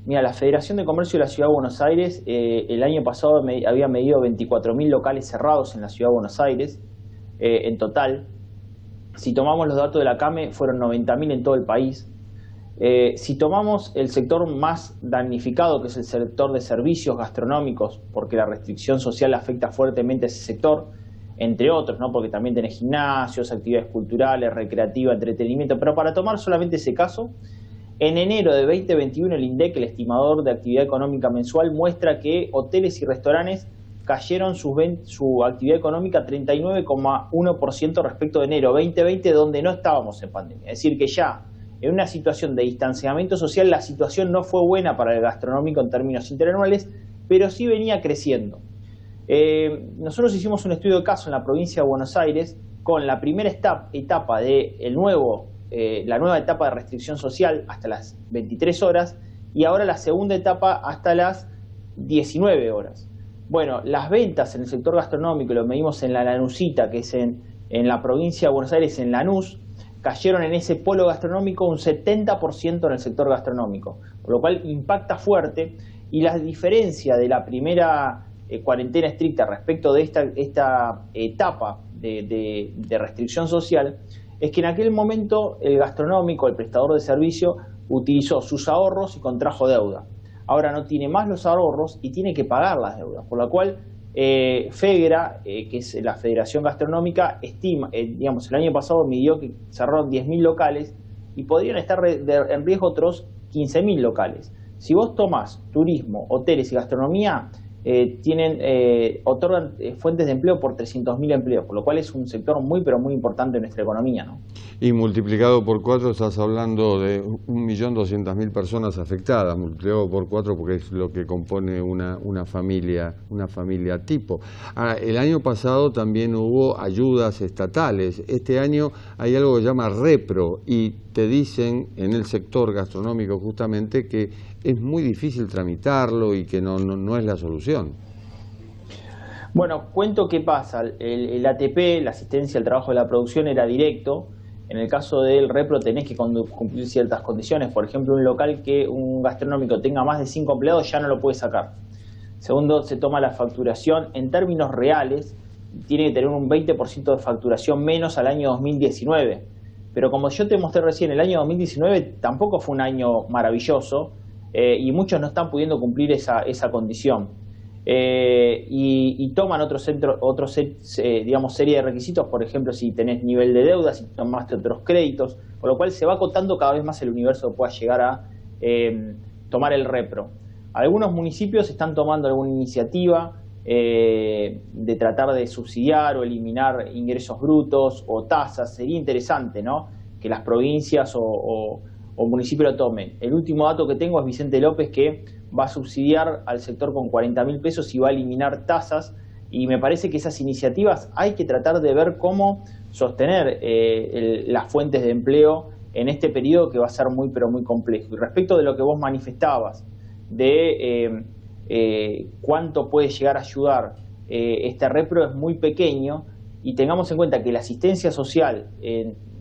Mira, la Federación de Comercio de la Ciudad de Buenos Aires el año pasado había medido 24.000 locales cerrados en la Ciudad de Buenos Aires en total. Si tomamos los datos de la CAME, fueron 90.000 en todo el país. Si tomamos el sector más damnificado, que es el sector de servicios gastronómicos, porque la restricción social afecta fuertemente a ese sector, entre otros, ¿no? Porque también tenés gimnasios, actividades culturales, recreativas, entretenimiento, pero para tomar solamente ese caso, en enero de 2021 el INDEC, el estimador de actividad económica mensual, muestra que hoteles y restaurantes cayeron su actividad económica 39,1% respecto de enero 2020, donde no estábamos en pandemia. Es decir, que ya en una situación de distanciamiento social la situación no fue buena para el gastronómico en términos interanuales, pero sí venía creciendo. Nosotros hicimos un estudio de caso en la provincia de Buenos Aires con la primera etapa de la nueva etapa de restricción social hasta las 23 horas y ahora la segunda etapa hasta las 19 horas. Bueno, las ventas en el sector gastronómico, lo medimos en la Lanusita, que es en la provincia de Buenos Aires, en Lanús, cayeron en ese polo gastronómico un 70% en el sector gastronómico, por lo cual impacta fuerte, y la diferencia de la primera cuarentena estricta respecto de esta etapa de restricción social es que en aquel momento el gastronómico, el prestador de servicio, utilizó sus ahorros y contrajo deuda. Ahora no tiene más los ahorros y tiene que pagar las deudas, por lo cual FEGRA, que es la Federación Gastronómica, estima, el año pasado midió que cerraron 10.000 locales y podrían estar en riesgo otros 15.000 locales. Si vos tomás turismo, hoteles y gastronomía, otorgan fuentes de empleo por 300.000 empleos, por lo cual es un sector muy pero muy importante en nuestra economía, ¿no? Y multiplicado por 4 estás hablando de 1.200.000 personas afectadas, multiplicado por 4 porque es lo que compone una familia tipo. Ahora, el año pasado también hubo ayudas estatales. Este año hay algo que se llama Repro y te dicen en el sector gastronómico justamente que es muy difícil tramitarlo y que no es la solución. Bueno, cuento qué pasa. El ATP, la asistencia al trabajo de la producción, era directo. En el caso del Repro tenés que cumplir ciertas condiciones. Por ejemplo, un gastronómico tenga más de 5 empleados ya no lo puede sacar. Segundo, se toma la facturación. En términos reales, tiene que tener un 20% de facturación menos al año 2019. Pero como yo te mostré recién, el año 2019 tampoco fue un año maravilloso y muchos no están pudiendo cumplir esa condición. Y toman serie de requisitos, por ejemplo, si tenés nivel de deuda, si tomaste otros créditos, por lo cual se va acotando cada vez más el universo que pueda llegar a tomar el Repro. Algunos municipios están tomando alguna iniciativa de tratar de subsidiar o eliminar ingresos brutos o tasas. Sería interesante, ¿no?, que las provincias o municipios lo tomen. El último dato que tengo es Vicente López, que va a subsidiar al sector con 40.000 pesos y va a eliminar tasas, y me parece que esas iniciativas hay que tratar de ver cómo sostener las fuentes de empleo en este periodo que va a ser muy pero muy complejo. Y respecto de lo que vos manifestabas de cuánto puede llegar a ayudar este Repro, es muy pequeño, y tengamos en cuenta que la asistencia social,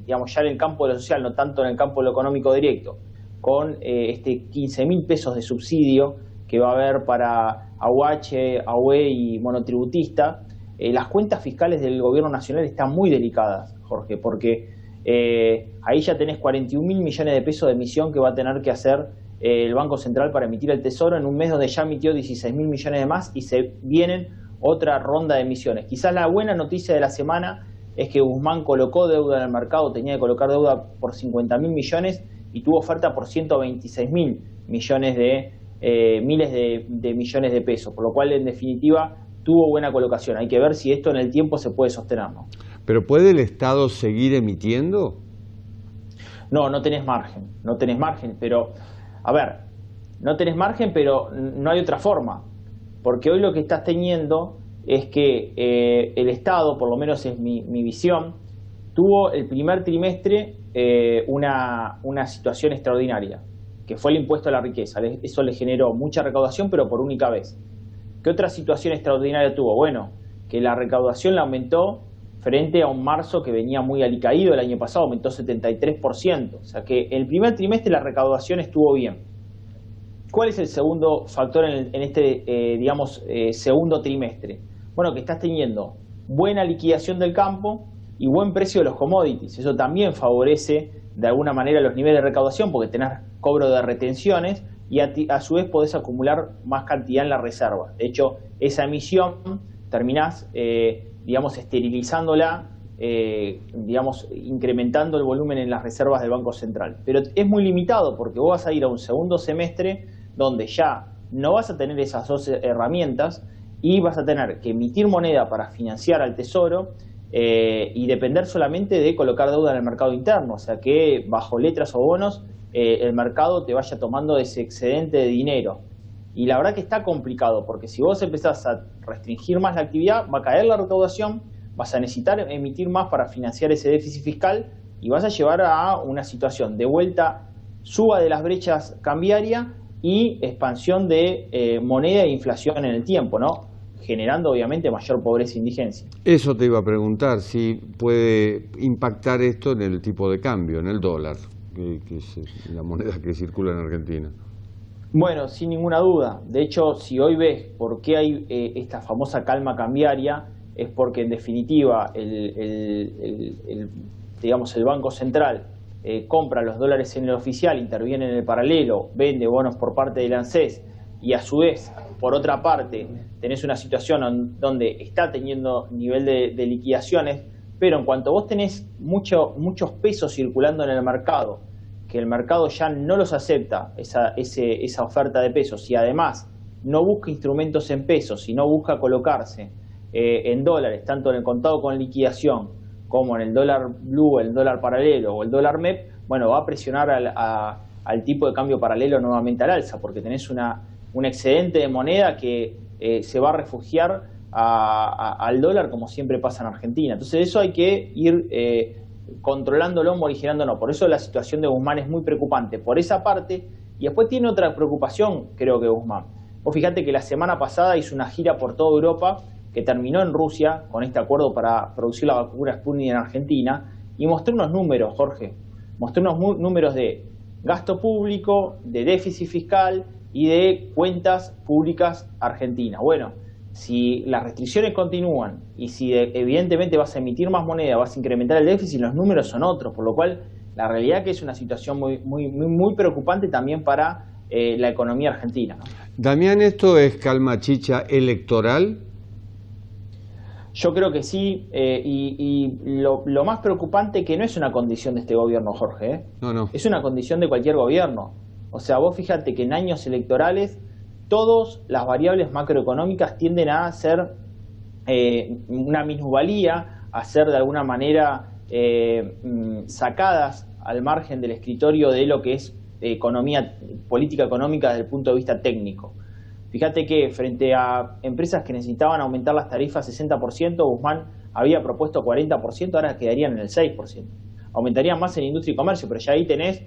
ya en el campo de lo social, no tanto en el campo de lo económico directo, con 15.000 pesos de subsidio que va a haber para AUH, AUE y monotributista, las cuentas fiscales del gobierno nacional están muy delicadas, Jorge, porque ahí ya tenés 41.000 millones de pesos de emisión que va a tener que hacer el Banco Central para emitir el Tesoro en un mes donde ya emitió 16.000 millones de más y se vienen otra ronda de emisiones. Quizás la buena noticia de la semana es que Guzmán colocó deuda en el mercado, tenía que colocar deuda por 50.000 millones y tuvo oferta por 126.000 millones miles de millones de pesos, por lo cual en definitiva tuvo buena colocación. Hay que ver si esto en el tiempo se puede sostener, ¿no? ¿Pero puede el Estado seguir emitiendo? No tenés margen, pero, a ver, no tenés margen, pero no hay otra forma, porque hoy lo que estás teniendo es que el Estado, por lo menos es mi visión, tuvo el primer trimestre una situación extraordinaria, que fue el impuesto a la riqueza. Eso le generó mucha recaudación, pero por única vez. ¿Qué otra situación extraordinaria tuvo? Bueno, que la recaudación la aumentó frente a un marzo que venía muy alicaído. El año pasado aumentó 73%. O sea que el primer trimestre la recaudación estuvo bien. ¿Cuál es el segundo factor en este, segundo trimestre? Bueno, que estás teniendo buena liquidación del campo y buen precio de los commodities. Eso también favorece de alguna manera los niveles de recaudación porque tenés cobro de retenciones y a su vez podés acumular más cantidad en la reserva. De hecho, esa emisión terminás, esterilizándola, incrementando el volumen en las reservas del Banco Central. Pero es muy limitado porque vos vas a ir a un segundo semestre donde ya no vas a tener esas dos herramientas y vas a tener que emitir moneda para financiar al Tesoro y depender solamente de colocar deuda en el mercado interno. O sea que bajo letras o bonos el mercado te vaya tomando ese excedente de dinero. Y la verdad que está complicado porque si vos empezás a restringir más la actividad, va a caer la recaudación, vas a necesitar emitir más para financiar ese déficit fiscal y vas a llevar a una situación de vuelta, suba de las brechas cambiarias y expansión de moneda e inflación en el tiempo, ¿no? Generando obviamente mayor pobreza e indigencia. Eso te iba a preguntar, si puede impactar esto en el tipo de cambio, en el dólar, que es la moneda que circula en Argentina. Bueno, sin ninguna duda. De hecho, si hoy ves por qué hay esta famosa calma cambiaria, es porque en definitiva el Banco Central compra los dólares en el oficial, interviene en el paralelo, vende bonos por parte del ANSES y a su vez, por otra parte, tenés una situación donde está teniendo nivel de liquidaciones, pero en cuanto vos tenés muchos pesos circulando en el mercado, que el mercado ya no los acepta, esa oferta de pesos, y además no busca instrumentos en pesos, sino busca colocarse en dólares, tanto en el contado con liquidación, como en el dólar blue, el dólar paralelo o el dólar MEP, bueno, va a presionar al tipo de cambio paralelo nuevamente al alza, porque tenés un excedente de moneda que se va a refugiar al dólar, como siempre pasa en Argentina. Entonces eso hay que ir controlándolo, morigerándolo. Por eso la situación de Guzmán es muy preocupante por esa parte. Y después tiene otra preocupación, creo que Guzmán. Vos fíjate que la semana pasada hizo una gira por toda Europa que terminó en Rusia con este acuerdo para producir la vacuna Sputnik en Argentina y mostró unos números, Jorge. Mostró unos números de gasto público, de déficit fiscal y de cuentas públicas argentinas. Bueno, si las restricciones continúan y si evidentemente vas a emitir más moneda, vas a incrementar el déficit, los números son otros, por lo cual la realidad es que es una situación muy preocupante también para la economía argentina, ¿no? Damián, ¿esto es calma chicha electoral? Yo creo que sí, y lo más preocupante que no es una condición de este gobierno, Jorge, No. Es una condición de cualquier gobierno. O sea, vos fíjate que en años electorales todas las variables macroeconómicas tienden a ser una minusvalía, a ser de alguna manera sacadas al margen del escritorio de lo que es política económica desde el punto de vista técnico. Fíjate que frente a empresas que necesitaban aumentar las tarifas 60%, Guzmán había propuesto 40%, ahora quedarían en el 6%. Aumentarían más en industria y comercio, pero ya ahí tenés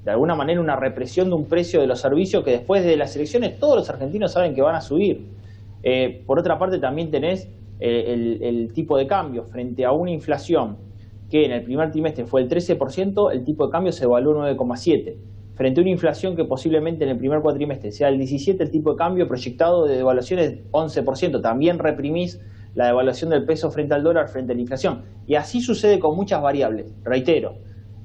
de alguna manera una represión de un precio de los servicios que después de las elecciones todos los argentinos saben que van a subir. Por otra parte también tenés el tipo de cambio frente a una inflación que en el primer trimestre fue el 13%, el tipo de cambio se evaluó 9,7%. Frente a una inflación que posiblemente en el primer cuatrimestre sea el 17%, el tipo de cambio proyectado de devaluación es 11%. También reprimís la devaluación del peso frente al dólar, frente a la inflación. Y así sucede con muchas variables. Reitero,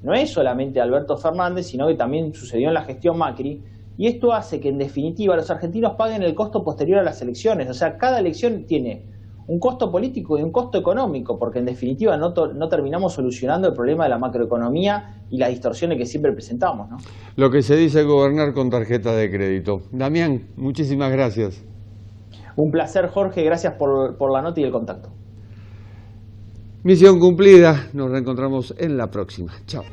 no es solamente Alberto Fernández, sino que también sucedió en la gestión Macri. Y esto hace que en definitiva los argentinos paguen el costo posterior a las elecciones. O sea, cada elección tiene un costo político y un costo económico, porque en definitiva no terminamos solucionando el problema de la macroeconomía y las distorsiones que siempre presentamos, ¿no? Lo que se dice gobernar con tarjeta de crédito. Damián, muchísimas gracias. Un placer, Jorge, gracias por la nota y el contacto. Misión cumplida, nos reencontramos en la próxima. Chao.